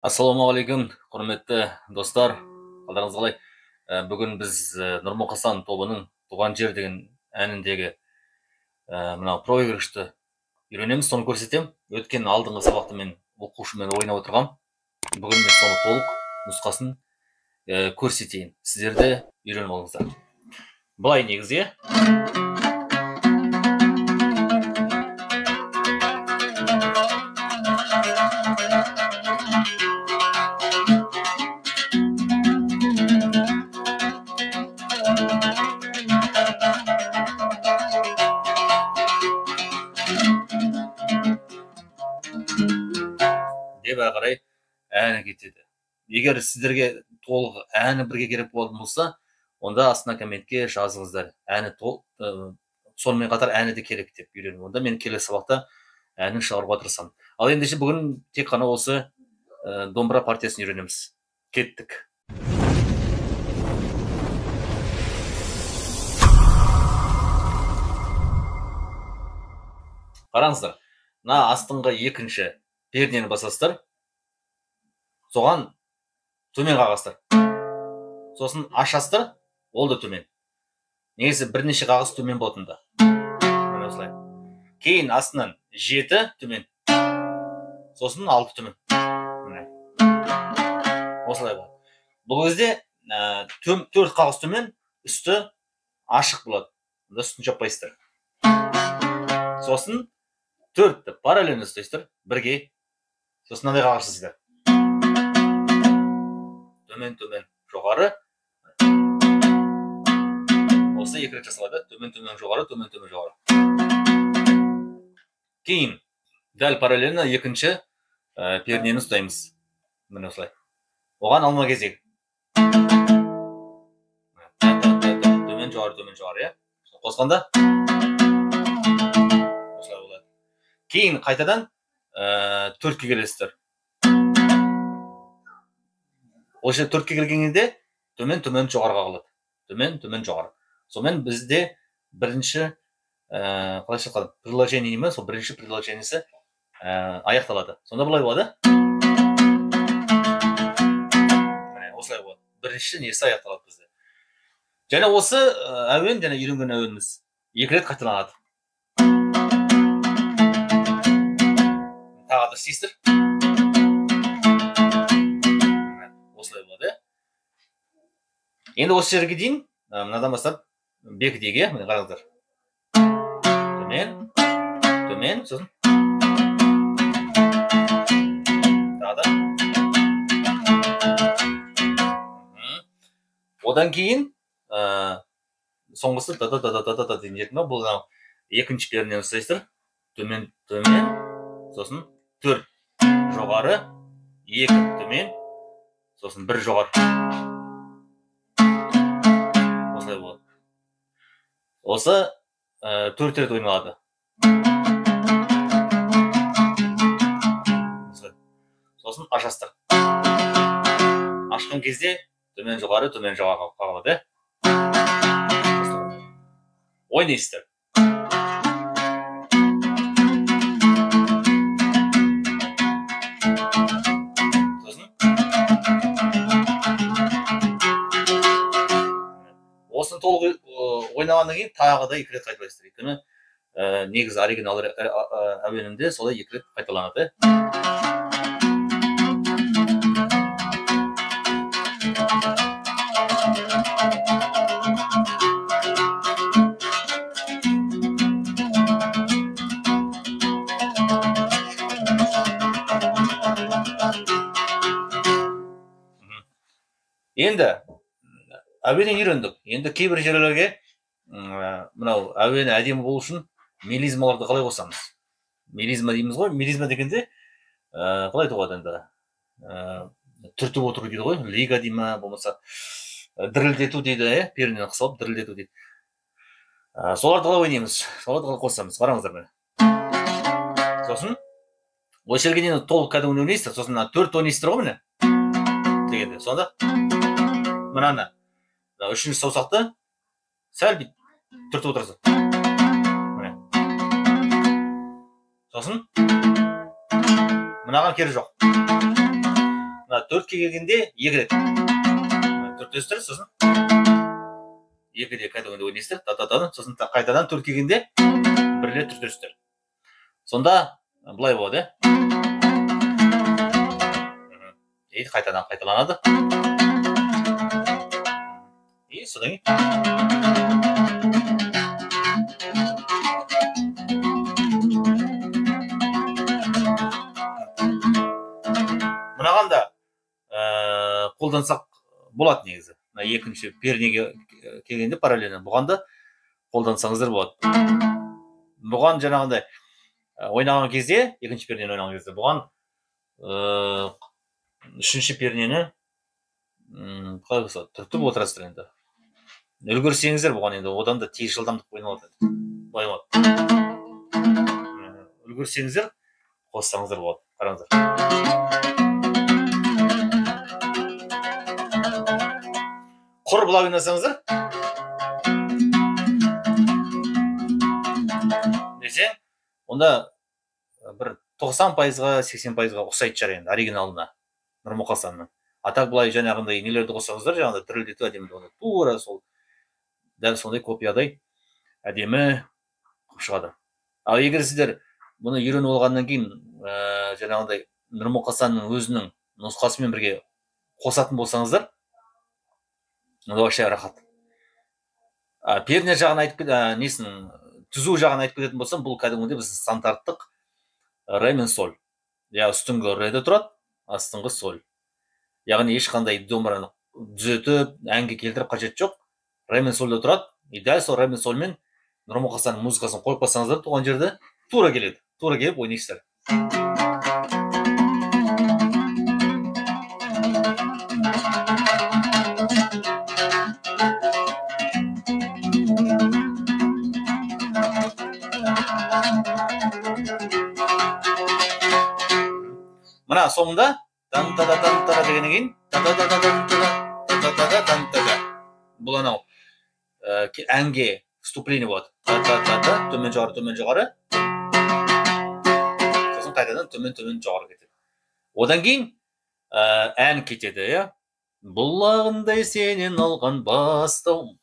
Ассалаумағалейкум, құрметті достар, қалдарыңыз қалай? Бүгін біз Нұрмұқасан тобының «Туған жер» деген әніндегі мынау проигрышты үйренеміз, соны көрсетем. Өткен алдыңғы сабақты мен оқушымен ойнап отырғам. Бүгін мен соны толық нұсқасын көрсетейін. Сіздер де үйреніп алыңыздар. Былай негізі, деп қарай әні кетеді. Егер сіздерге толық әні бірге керек болатын болса, онда астына комментке жазыңыздар. Әні сонымен қатар әні де керек деп үйреніп. Онда мен келесі сабақта әнін шығаруға тырысамын. Ал ендеше бүгін тек қана осы домбыра партиясын үйренеміз. Кеттік. Қараңыздар, мына астыңғы екінші пернені басасыздар, соған төмен қағасыздар. Сосын ашасыздар, ол да төмен. Негізі бірнеше қағаз төмен болатында. Осылай. Кейін астынан 7 төмен. Сосын 6 төмен. Осылай болады. Бұл кезде 4 қағаз төмен, үсті ашық болады. Онда үстін жаппайсыздар. Сосын 4-ті параллельно ұстайсыздар, бірге. Сосын мынандай қағасыздар. Төмен, төмен, жоғары. Осы екі рет жасалады. Төмен, төмен, жоғары, төмен, төмен, жоғары. Кейін дәл параллельно екінші пернені ұстаймыз. Міне осылай. Оған алма кезек. Төмен, жоғары, төмен, жоғары. Қосқанда осылай болады. Кейін қайтадан 4-ке келесіздер. Осы 4-ке келгенде төмен, төмен, жоғарыға қалады. Төмен, төмен, жоғары. Сонымен бізде бірінші қалайша қалады? Приложение емес, сол бірінші приложениесі аяқталады. Сонда бұлай болады. Осылай болады. Бірінші несі аяқталады бізде. Және осы әуен, және үйренген әуеніміз 2 рет қайталанады. Тағы да істейсіздер. Осылай болады. Енді осы жерге дейін, мынадан бастап бекідеге, міне қараңыздар. Төмен, төмен, сосын тағы да. Одан кейін соңғысы та-та-та-та-та-та деген жетті. Бұл екінші пернені ұстайсыздар. Төмен, төмен, сосын 4 жоғары, 2 төмен, сосын 1 жоғары. Осылай болады. Осы 4 рет ойналады. Сосын ашасыздар. Ашқан кезде төмен жоғары қағылады. Ойнайсыздар. Осыны толық ойнағаннан кейін тағы да 2 рет қайталайсыздар. Өйткені негізі оригинал әуенінде солай 2 рет қайталанады. Енді әуенен үйрендік. Енді кейбір жерлерге мынау әуені әдемі болу үшін мелизмаларды қалай қосамыз? Мелизма дейміз ғой. Мелизма дегенде қалай айтуға енді түртіп отыру дейді ғой. Лига дейма, болмаса дірілдету дейді, пернені қысалып дірілдету дейді. Соларды қалай ойнаймыз? Соларды қалай қосамыз? Қараңыздар мені. Сосын осы жерге дейін толық кәдімгі ойнайсыздар. Сосын 4 ойнайсыздар ғой міне. Дегенде. Сонда мынаны 3-ші саусақты сәл бит түртіп отырсыз. Сосын мынаған кері жоқ. мына 4-ке келгенде 2 рет 4 өстір, сосын 2 де кәдімгі ойнайсыздар, та-та-та, сосын қайтадан 4 келгенде 1 рет 4 өстір. Сонда былай болады, дейді, қайтадан қайталанады. И содан кейін мынаған да қолдансақ болады негізі. Мына екінші пернеге келгенде параллельно бұған да қолдансаңыздар болады. Бұған жаңағындай ойнаған кезде, екінші пернені ойнаған кезде бұған үшінші пернені қалай болса түртіп отырасыздар енді. Үлгерсеңіздер бұған енді одан да тез жылдамдық ойналады. Былай болады. Үлгерсеңіздер қоссаңыздар болады. Қараңыздар. Құр былай ойнасаңыздар десең, онда бір 90%-ға 80%-ға ұқсайды шығар енді оригиналына, Нұрмұқасанның. Атақ былай жаңағындай нелерді қоссаңыздар, жаңағындай дірілдетіп әдемі тура сол дәл сондай копиядай әдемі шығады. Ал егер сіздер бұны үйреніп алғаннан кейін жаңағындай Нұрмұқасанның өзінің нұсқасымен бірге қосатын болсаңыздар, онда вообще рахат. Перне жағын айтып несін түзу жағын айтып кететін болсам, бұл кәдімгідей біздің стандарттық ре мен соль. Үстіңгі реде тұрады, астыңғы соль. Яғни ешқандай домбыраны түзетіп, әнге келтіріп қажет жоқ. Ре мен сольда тұрады. И дәл сол ре мен сольмен Нұрмұқасанның музыкасын қойып бассаңыздар, туған жерде тура келеді. Тура келіп ойнайсыздар. Мына соңында тан-та-да-тан-та-да дегеннен кейін та-та-та-та-тан-та-да. Бұл анау әнге вступление болады. Та-та-та-та, төмен жоғары, төмен жоғары. Сосын қайтадан төмен жоғары кетеді. Одан кейін ән кетеді, Бұлағындай сенен алған бастау.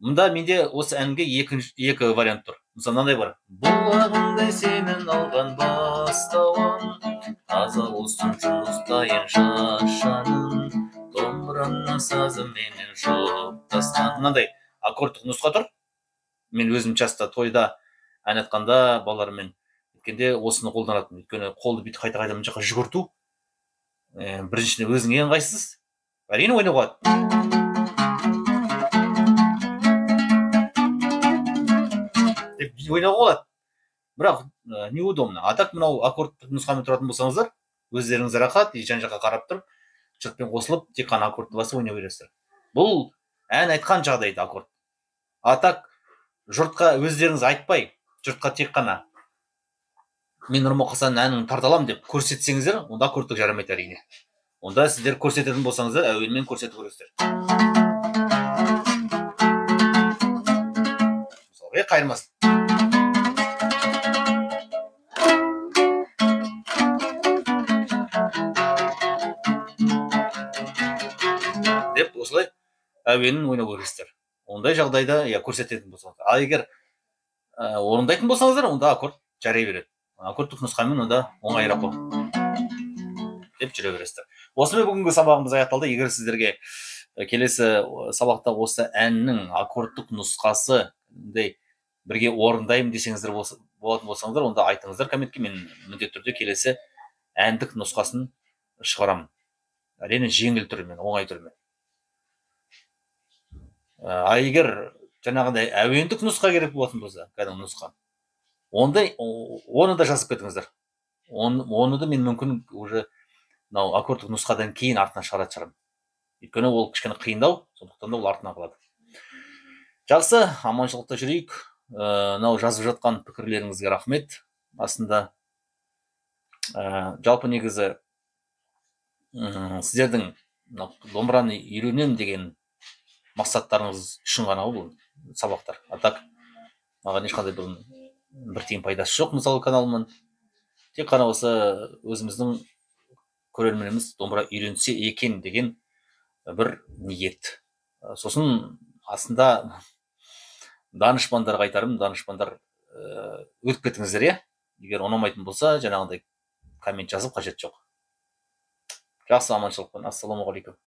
Мұнда менде осы әнге екі вариант тұр. Мысалы, мынандай бар. Бұлағындай сенен алған бастауым, таза болсын жұмыстайын шашаным, домбырамның сазы менен жоқтасқан. Мынандай аккордтық нұсқа тұр. Мен өзім часто тойда ән айтқанда балалармен еткенде осыны қолданатын. Өйткені қолды бүйтіп қайта-қайта мына жаққа жүгірту. Біріншіден өзіңе ыңғайсыз. Әрине ойнауға болады. Деп ойнауға болады. Бірақ неудобно. Атақ мынау аккордтық нұсқамен тұратын болсаңыздар, өздеріңіз рахат, жан жаққа қарап тұрып, жұртпен қосылып, тек қана аккордты басып ойнай бересіздер. Бұл ән айтқан жағдайда аккорд. Атақ жұртқа өздеріңіз айтпай, жұртқа тек қана мен Нұрмұқасанның әнін тарталам деп көрсетсеңіздер, онда аккордтық жарамайды әрине. Онда сіздер көрсететін болсаңыздар, әуенмен көрсетіп көресіздер. Мысалға қайырмасын. Деп осылай әуенін ойнау көресіздер. Ондай жағдайда көрсететін болсаңыздар. Ал егер орындайтын болсаңыздар, онда аккорд жарай береді. Аккордтық нұсқамен онда оңайырақ деп жүре бересіздер. Осымен бүгінгі сабағымыз аяқталды. Егер сіздерге келесі сабақта осы әннің аккордтық нұсқасы бірге орындаймын десеңіздер болатын болсаңыздар, онда айтыңыздар комментке, мен міндетті түрде келесі әндік нұсқасын шығарамын. Әрине жеңіл түрімен, оңай түрімен. Егер жаңағындай әуендік нұсқа керек болатын болса, кәдімгі нұсқа, оны да жазып кетіңіздер. Оны да мен мүмкін уже аккордтық нұсқадан кейін артынан шығаратын шығармын. Өйткені ол кішкене қиындау, сондықтан да ол артынан қалады. Жақсы, аманшылықта жүрейік. Жазып жатқан пікірлеріңізге рахмет. Астында жалпы негізі сіздердің домбыраны үйренем деген мақсаттарыңыз үшін ғана бұл сабақтар. Атақ маған ешқандай бір тиын пайдасы жоқ, мысалы каналымнан. Тек қана осы өзіміздің көрерменіміз домбыра үйренсе екен деген бір ниет. Сосын астында данышпандарға айтарым, данышпандар өтіп кетіңіздер, иә. Егер ұнамайтын болса, жаңағындай коммент жазып қажет жоқ. Жақсы, аманшылықпен. Ассалаумағалейкум.